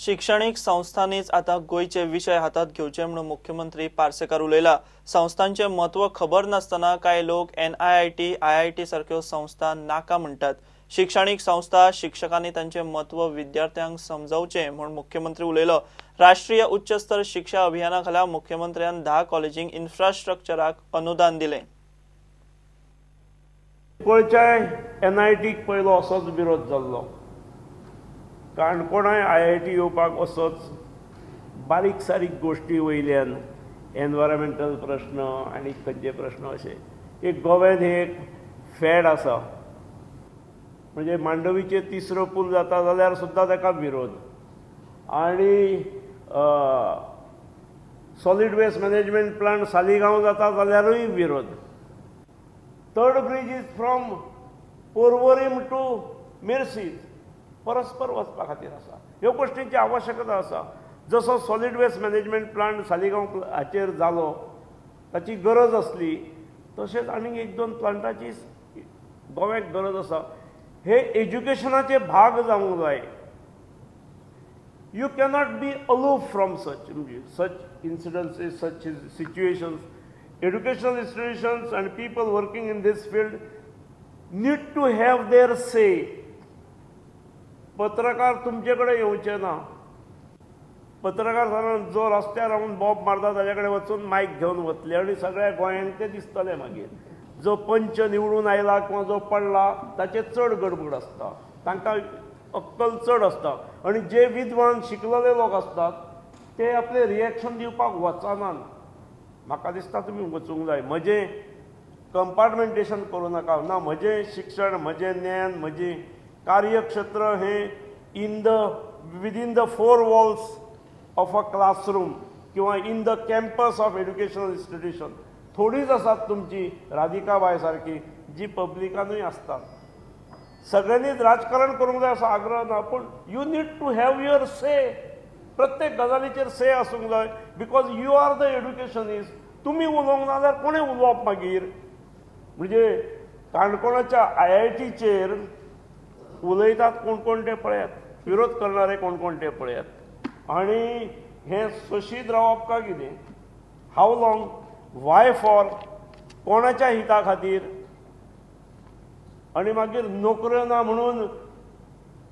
शैक्षणिक संस्थांनीच आता गोयचे विषय हातात घेवचे म्हणून मुख्यमंत्री पार्सेकार उलयला। संस्थांचे महत्व खबर नासतना काय लोक NIIT, IIT सारख्यो संस्था नाका म्हणतात। शैक्षणिक संस्था शिक्षकांनी तांचे महत्व विद्यार्थ्यांक समजावचे म्हणून मुख्यमंत्री उलयलो। राष्ट्रीय उच्च स्तर शिक्षा अभियाना खाला मुख्यमंत्र्यान 10 कॉलेजींक इन्फ्रास्ट्रक्चराक अनुदान दिले। गोंयच्या NITक पयलो असोच विरोध जाल्लो, काणकोणाय IIT येवपाक असोच बारीक सारीक गोश्टी वयल्यान एनवायरमेंटल प्रश्न आनी खंयचे प्रश्न अशे एक गोव्यान हे एक फॅड आसा, म्हणजे मांडवीचे तिसरो पूल जाता जाल्यार सुद्दां ताका विरोध, आनी solid waste management plant Saligao जाता जाल्यारूय विरोध। Third bridge is from Porvorim to Merces परस्पर वचपा खातीर आसा। ह्यो गोश्टींची आवश्यकता आसा। जसो solid waste management plant Saligao हाचेर जालो ताची गरज असली, तशेंच आनीक एक दोन प्लांटाची गोव्याक गरज आसा। हे एज्युकेशनाचे भाग जावंक जाय। You cannot be aloof from such incidences, such situations. Educational institutions and people working in this field need to have their say. पत्रकार तुमचे कडेन येवचे ना। पत्रकार जावन जो रस्त्यार रावन बॉब मारता ताचे कडेन वचून मायक घेवन वतले आनी सगळ्या गोंयांक ते दिसतले। मागीर जो पंच निवडून आयला किंवा जो पडला ताचे चड गडबड आसता, तांकां अक्कल चड आसता, आनी जे विद्वान शिकलेले लोक आसतात ते आपले रिएक्शन दिवपाक वचनात। म्हाका दिसता तुमी वचूंक जाय। म्हजें कंपार्टमेंटेशन करूं नाका ना, म्हजें शिक्षण, म्हजें ज्ञान, म्हजें कार्यक्षेत्र हे within the four walls of a classroom किंवा in the campus of educational institution थोडीच आसात तुमची राधिकाबाई सारकी जी पब्लिकानूय आसतात। सगळ्यांनीच राजकारण करूंक जाय असो आग्रह ना, पण you need to have your say. प्रत्येक गजालीचेर से आसूंक जाय, because you are the educationist. तुमी उलोवंक ना जाल्यार कोणें उलोवप मागीर? म्हणजे काणकोणाच्या IITचेर उलयतात कोण कोण ते पळयात, विरोध करणारे कोण कोण ते पळयात। आनी हें सोशीत रावप का कितें? हाव लाँग? Y for? कोणाच्या हिता खातीर? आनी मागीर नोकऱ्यो ना म्हणून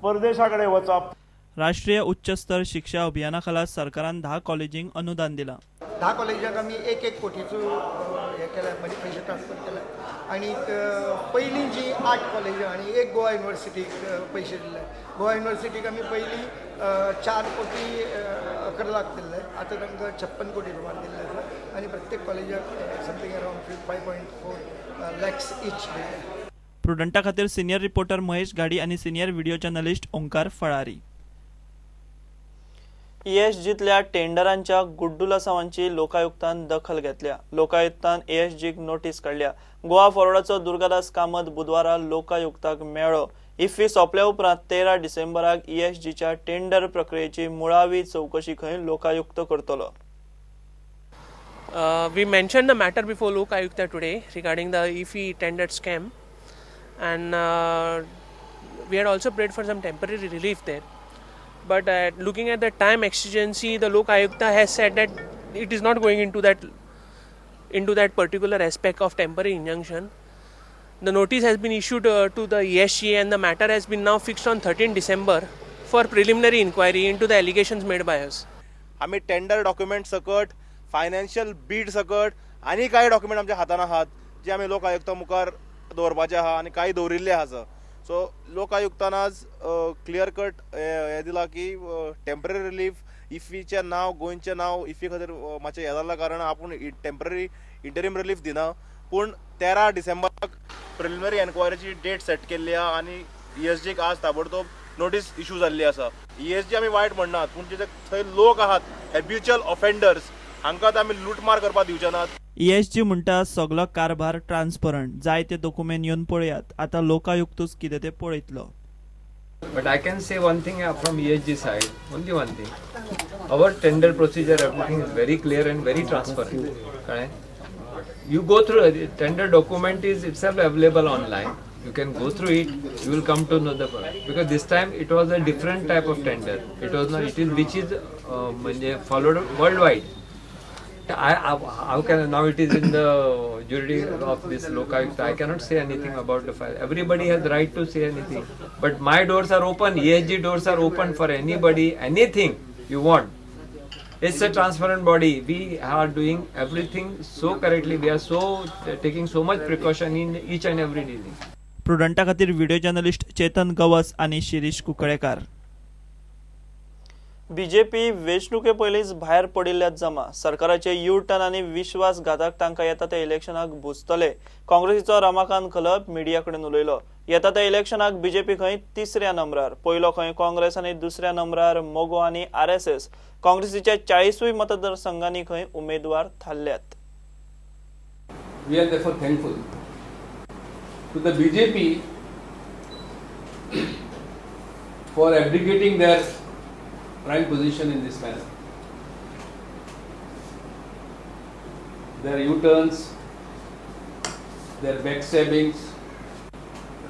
परदेशा कडेन वचप। राष्ट्रीय उच्च स्तर शिक्षा अभियाना खाला सरकारान 10 कॉलेजींक अनुदान दिला। 10 कॉलेजांक आमी 1 कोटीचो हे केला, म्हणजे पैसे ट्रान्सफर केला। आणि पहिली जी 8 कॉलेजां आणि 1 गोवा युनिव्हर्सिटीक पैसे दिले। गोवा युनिव्हर्सिटीक आमी पहिली 4 कोटी 11 लाख दिले, आता तांकां 56 कोटी रुपया दिल्ले आसा आणि प्रत्येक कॉलेजाक समथिंग अराउंड 5.4 लॅक्स ईच दिले। प्रुडंटा खातीर सिनियर रिपोर्टर महेश गाडी आणि senior video journalist Omkar Falari. ESGतल्या टेंडरांच्या गुड्डुलासांवांची लोकायुक्तान दखल घेतल्या। लोकायुक्तान ESGक नोटीस काढल्या। गोवा फॉरवर्डाचो दुर्गादास कामत बुधवारा लोकायुक्ताक मेळ्ळो। इफ्फी सोंपल्या उपरांत 13 डिसेंबराक ESGच्या टेंडर प्रक्रियेची मुळावी चौकशी खंय लोकायुक्त करतलो। We mentioned the matter before Lok Ayukta today regarding the IFFI tender scam, and we had also prayed for some temporary relief there. But looking at the time exigency, the Lok Ayukta has said that it is not going into that particular aspect of temporary injunction. The notice has been issued to the ESG, and the matter has been now fixed on 13 December for preliminary inquiry into the allegations made by us. आम्ही tender document सकट, financial Beed सकट आनी कांय document आमच्या हातान आहात जे आमी लोक आयुक्ता मुखार दवरपाचे आहा आनी कांय दवरिल्ले आसा। सो लोक आयुक्तान आज क्लियर कट हे दिला की टेम्पररी रिलीफ इफ्फीचें नांव, गोंयचें नांव इफ्फी खातीर मातशें हे जाल्ल्या कारणान आपूण टेम्पररी इंटरीम रिलीफ दिना, पूण 13 डिसेंबराक प्रिलिमिनरी एन्क्वायरीची डेट सेट केल्ली आहा आनी ESGक आज ताबडतोब नोटीस इश्यू जाल्ली आसा। ESG आमी वायट म्हणनात, पूण जे थंय लोक आहात हॅब्युच्युअल ऑफेंडर्स हांकां आमी लूटमार करपाक दिवचे नात। ESG म्हणटा सगळो कारभार ट्रान्सपरंट, जाय ते डॉक्युमेंट येवन पळयात। आता लोकायुक्तूच कितें ते पळयतलो। But I can say one thing from ESG side, only one thing. Our tender procedure, everything is very clear and very transparent. You go through tender document is itself available online. You can go through it, you will come to know the point. Because this time it was a different type of tender. It was not, it is which is followed worldwide. How can now it is in the jury of this Lokayukta? I cannot say anything about the file. Everybody has the right to say anything. But my doors are open. ESG doors are open for anybody, anything you want. It's a transparent body. We are doing everything so correctly. We are so taking so much precaution in each and every dealing. प्रुडंटा खातीर video journalist Chetan Gawas आणि Shirish Kunkalekar. BJP वेंचणुके पयलींच भायर पडिल्ल्यात जमा. सरकाराचे U turn आनी विश्वासघातक तांकां येता त्या इलेक्शनाक भुसतले. काँग्रेसीचो रमाकांत खलप मिडिया कडेन उलयलो. येता त्या इलेक्शनाक बीजेपी खंय तिसऱ्या नंबरार, पयलो खंय काँग्रेस आनी दुसऱ्या नंबरार मोगो आनी आरएसएस. काँग्रेसीच्या 40 मतदारसंघांनी खंय उमेदवार थारल्यात. We are therefore thankful to the BJP for abdicating their prime position in this manner. Their U-turns, their backstabbings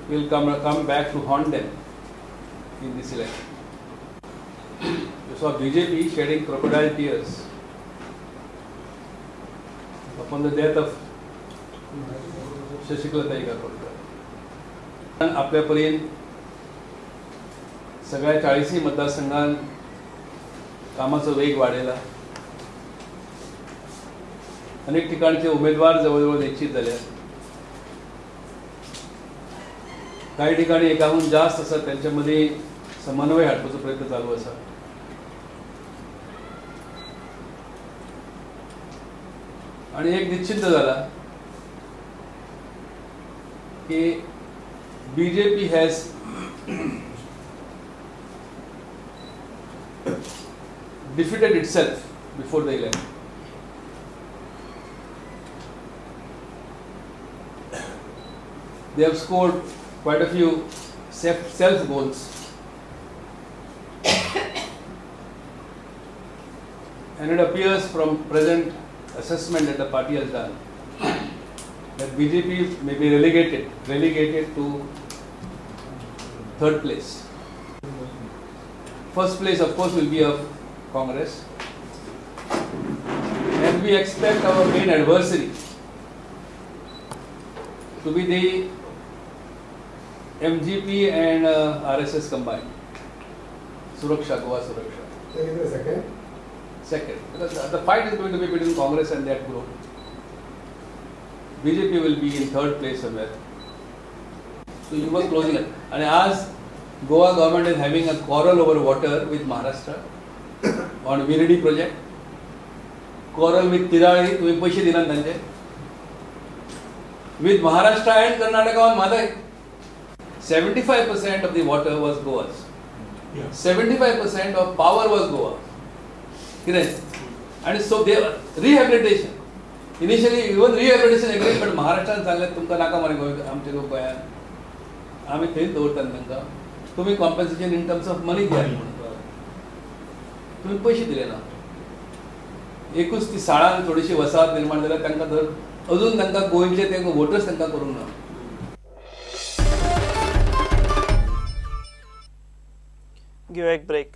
will come back to haunt them in this election. You saw BJP shedding crocodile tears upon the death of शशिकलाताई Gaikwad. आपल्या परीन सगळ्या 40 मतदारसंघांत कामाचा वेग वाढेला. अनेक ठिकाणचे उमेदवार जवळजवळ निश्चित झाले. काही ठिकाणी एकाहून जास्त असतात त्यांच्यामध्ये समन्वय हाडपाचो प्रयत्न चालू असा. आणि एक निश्चित झाला कि BJP has defeated itself before the election. They have scored quite a few self goals. And it appears from present assessment that the party has done that BJP may be relegated to third place. First place, of course, will be of Congress. And we expect our main adversary to be the MGP and RSS combined. Suraksha, Goa Suraksha. Second. Because the fight is going to be between Congress and that group. BJP will be in third place somewhere. So you were closing it. And as Goa government is having a quarrel over water with Maharashtra on Viridi project, quarrel with Tirali, तुम्ही पैसे दिना त्यांचे. With Maharashtra and Karnataka on Madai, 75% of the water was Goa's. 75% of power was Goa. And so they rehabilitation. Initially even rehabilitation agreed, but Maharashtra सांगले तुमका नाका मारे आमचे लोक गोंयान आम्ही थंय दवरतात तांकां. तुम्ही कॉम्पेन्सेशन इन टर्म्स ऑफ मनी द्या. तुम्ही पैसे दिले ना. एकूच ती शाळान थोडीशी वसाहत निर्माण जाल्यार तांकां तर अजून तांकां गोंयचे ते वोटर्स तांकां करूंक ना. गिव एक ब्रेक.